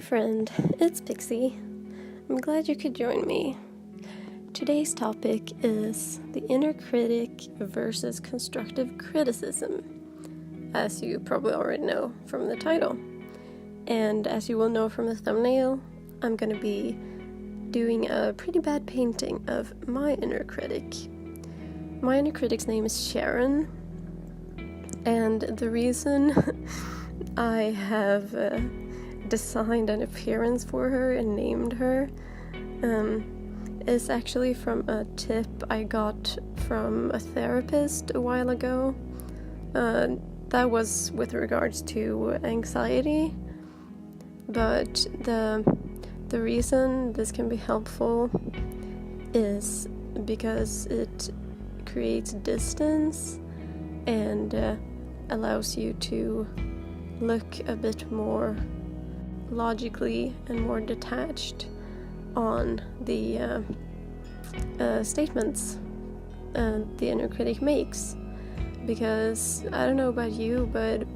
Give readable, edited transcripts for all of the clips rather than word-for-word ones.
friend, it's Pixie. I'm glad you could join me. Today's topic is the inner critic versus constructive criticism, as you probably already know from the title. And as you will know from the thumbnail, I'm going to be doing a pretty bad painting of my inner critic. My inner critic's name is Sharon, and the reason I have designed an appearance for her and named her is actually from a tip I got from a therapist a while ago. That was with regards to anxiety, but the reason this can be helpful is because it creates distance and allows you to look a bit more logically and more detached on the statements the inner critic makes. Because I don't know about you, but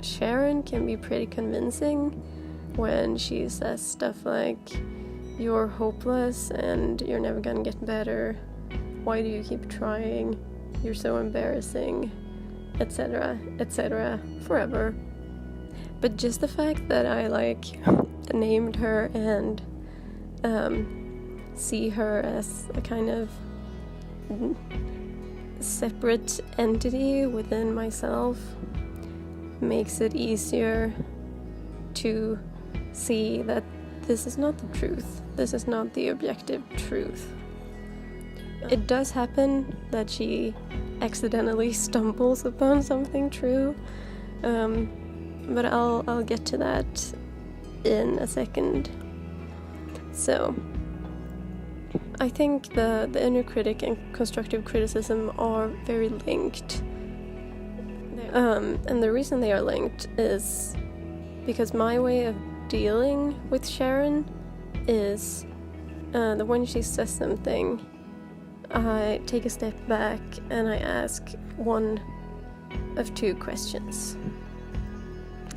Sharon can be pretty convincing when she says stuff like, "You're hopeless and you're never gonna get better. Why do you keep trying? You're so embarrassing," etc., etc., forever. But just the fact that I named her and see her as a kind of separate entity within myself makes it easier to see that this is not the truth. This is not the objective truth. It does happen that she accidentally stumbles upon something true, but I'll get to that in a second. So, I think the inner critic and constructive criticism are very linked. And the reason they are linked is because my way of dealing with Sharon is that when she says something, I take a step back and I ask one of two questions.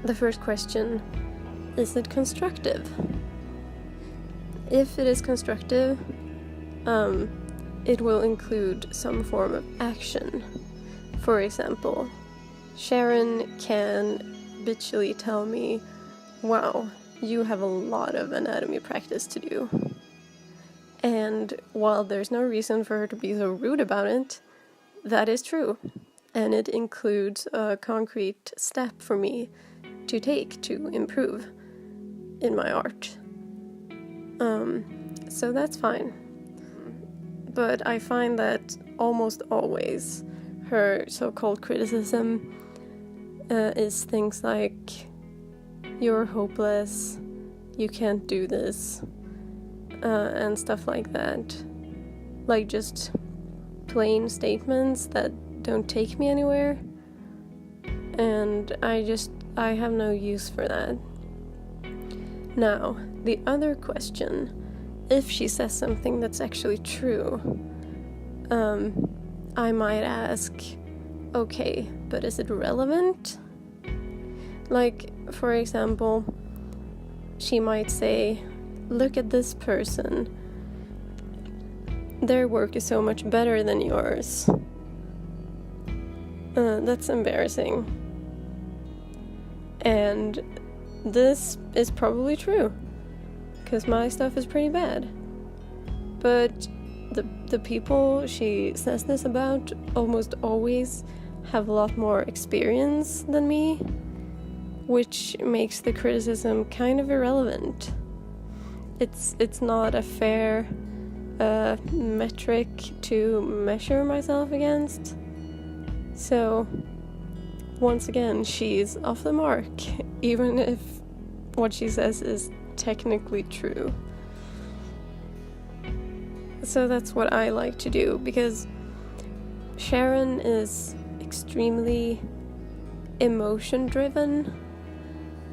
The first question, is it constructive? If it is constructive, it will include some form of action. For example, Sharon can bitchily tell me, "Wow, you have a lot of anatomy practice to do." And while there's no reason for her to be so rude about it, that is true. And it includes a concrete step for me to take to improve in my art. So that's fine. But I find that almost always her so-called criticism is things like, "You're hopeless, you can't do this," and stuff like that. Like just plain statements that don't take me anywhere. And I have no use for that. Now, the other question, if she says something that's actually true, I might ask, okay, but is it relevant? Like, for example, she might say, "Look at this person. Their work is so much better than yours. That's embarrassing." And this is probably true, because my stuff is pretty bad. But the people she says this about almost always have a lot more experience than me, which makes the criticism kind of irrelevant. It's not a fair metric to measure myself against. So, once again, she's off the mark, even if what she says is technically true. So that's what I like to do, because Sharon is extremely emotion-driven,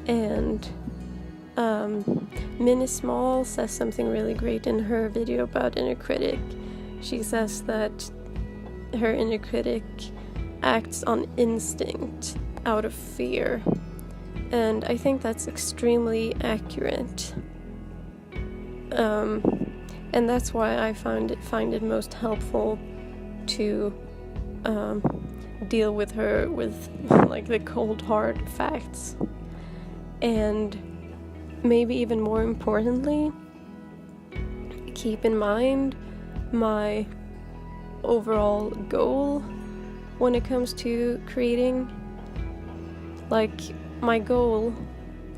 and Minnie Small says something really great in her video about inner critic. She says that her inner critic acts on instinct, out of fear, And I think that's extremely accurate. And that's why I find it most helpful to deal with her with like the cold hard facts. And maybe even more importantly, keep in mind my overall goal when it comes to creating. Like, my goal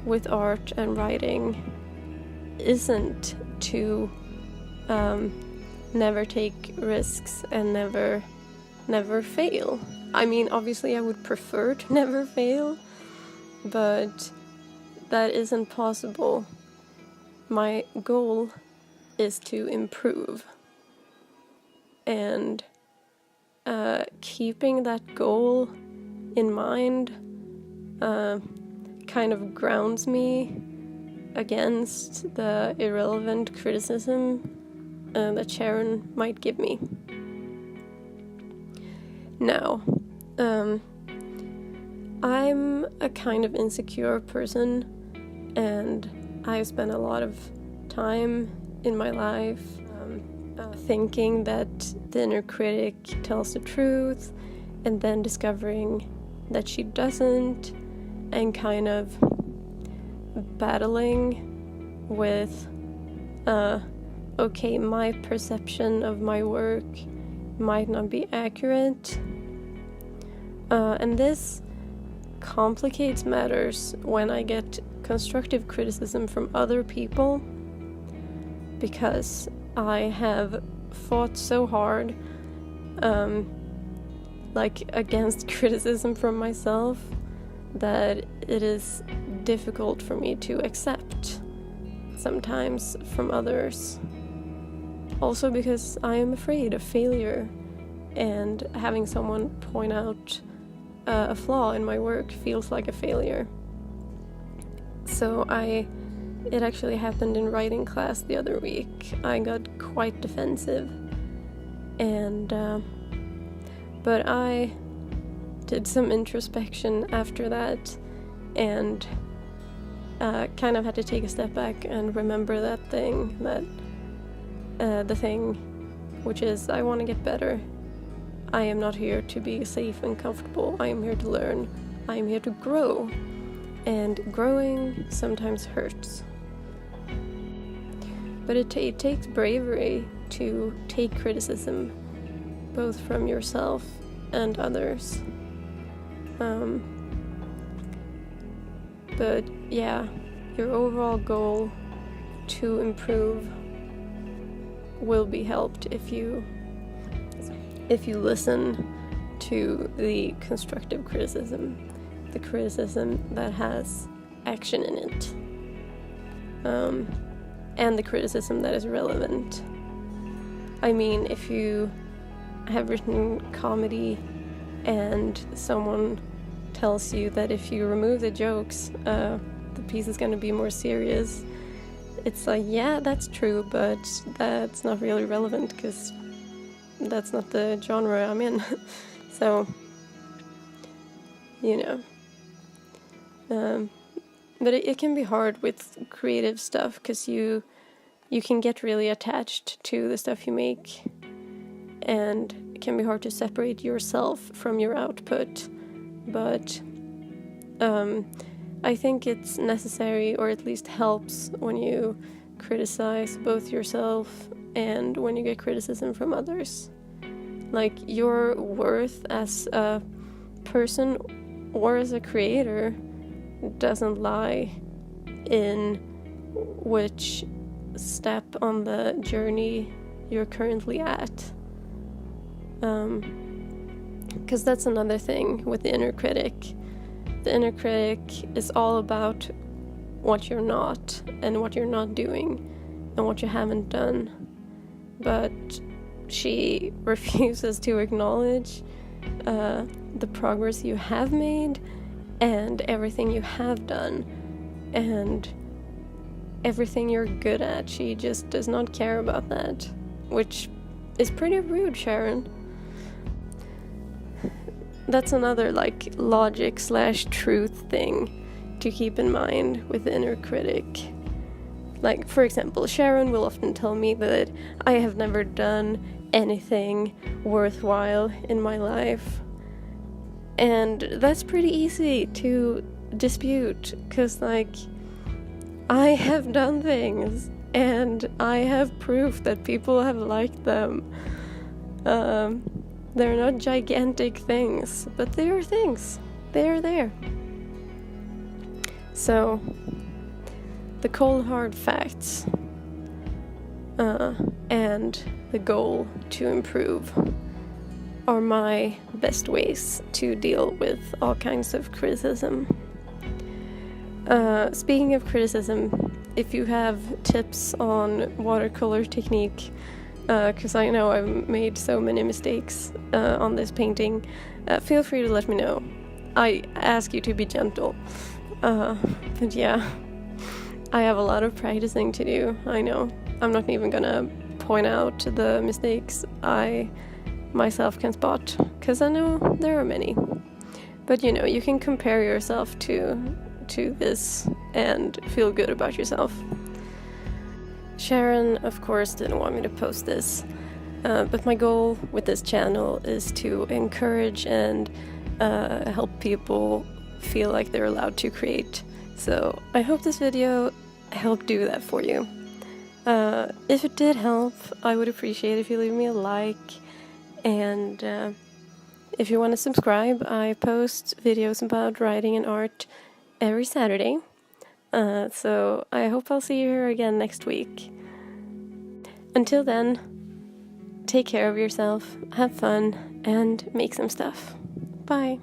with art and writing isn't to never take risks and never fail. I mean, obviously I would prefer to never fail, but that isn't possible. My goal is to improve. And keeping that goal in mind kind of grounds me against the irrelevant criticism that Sharon might give me. Now, I'm a kind of insecure person, and I've spent a lot of time in my life thinking that the inner critic tells the truth, and then discovering that she doesn't, and kind of battling with okay, my perception of my work might not be accurate, and this complicates matters when I get constructive criticism from other people, because I have fought so hard against criticism from myself that it is difficult for me to accept sometimes from others. Also because I am afraid of failure, and having someone point out a flaw in my work feels like a failure. So it actually happened in writing class the other week. I got quite defensive, and but I did some introspection after that, and kind of had to take a step back and remember the thing, which is I want to get better. I am not here to be safe and comfortable. I am here to learn. I am here to grow, and growing sometimes hurts. But it takes bravery to take criticism, both from yourself and others. But yeah, your overall goal to improve will be helped if you listen to the constructive criticism, the criticism that has action in it, and the criticism that is relevant. I mean, if you have written comedy and someone tells you that if you remove the jokes, the piece is going to be more serious, it's like, yeah, that's true, but that's not really relevant because that's not the genre I'm in. So, but it can be hard with creative stuff because you can get really attached to the stuff you make, and it can be hard to separate yourself from your output. But I think it's necessary, or at least helps, when you criticize both yourself and when you get criticism from others. Like, your worth as a person or as a creator doesn't lie in which step on the journey you're currently at. Because that's another thing with the inner critic. The inner critic is all about what you're not, and what you're not doing, and what you haven't done. But she refuses to acknowledge the progress you have made, and everything you have done, and everything you're good at. She just does not care about that, which is pretty rude, Sharon. That's another logic/truth thing to keep in mind with the inner critic. Like, for example, Sharon will often tell me that I have never done anything worthwhile in my life. And that's pretty easy to dispute, because, like, I have done things, and I have proof that people have liked them. They're not gigantic things, but they are things. They are there. So, the cold hard facts and the goal to improve are my best ways to deal with all kinds of criticism. Speaking of criticism, if you have tips on watercolor technique, because I know I've made so many mistakes on this painting, feel free to let me know. I ask you to be gentle. But yeah, I have a lot of practicing to do, I know. I'm not even gonna point out the mistakes I myself can spot, because I know there are many. But you know, you can compare yourself to this and feel good about yourself. Sharon, of course, didn't want me to post this, but my goal with this channel is to encourage and help people feel like they're allowed to create. So I hope this video helped do that for you. If it did help, I would appreciate if you leave me a like, and if you want to subscribe, I post videos about writing and art every Saturday. So I hope I'll see you here again next week. Until then, take care of yourself, have fun, and make some stuff. Bye.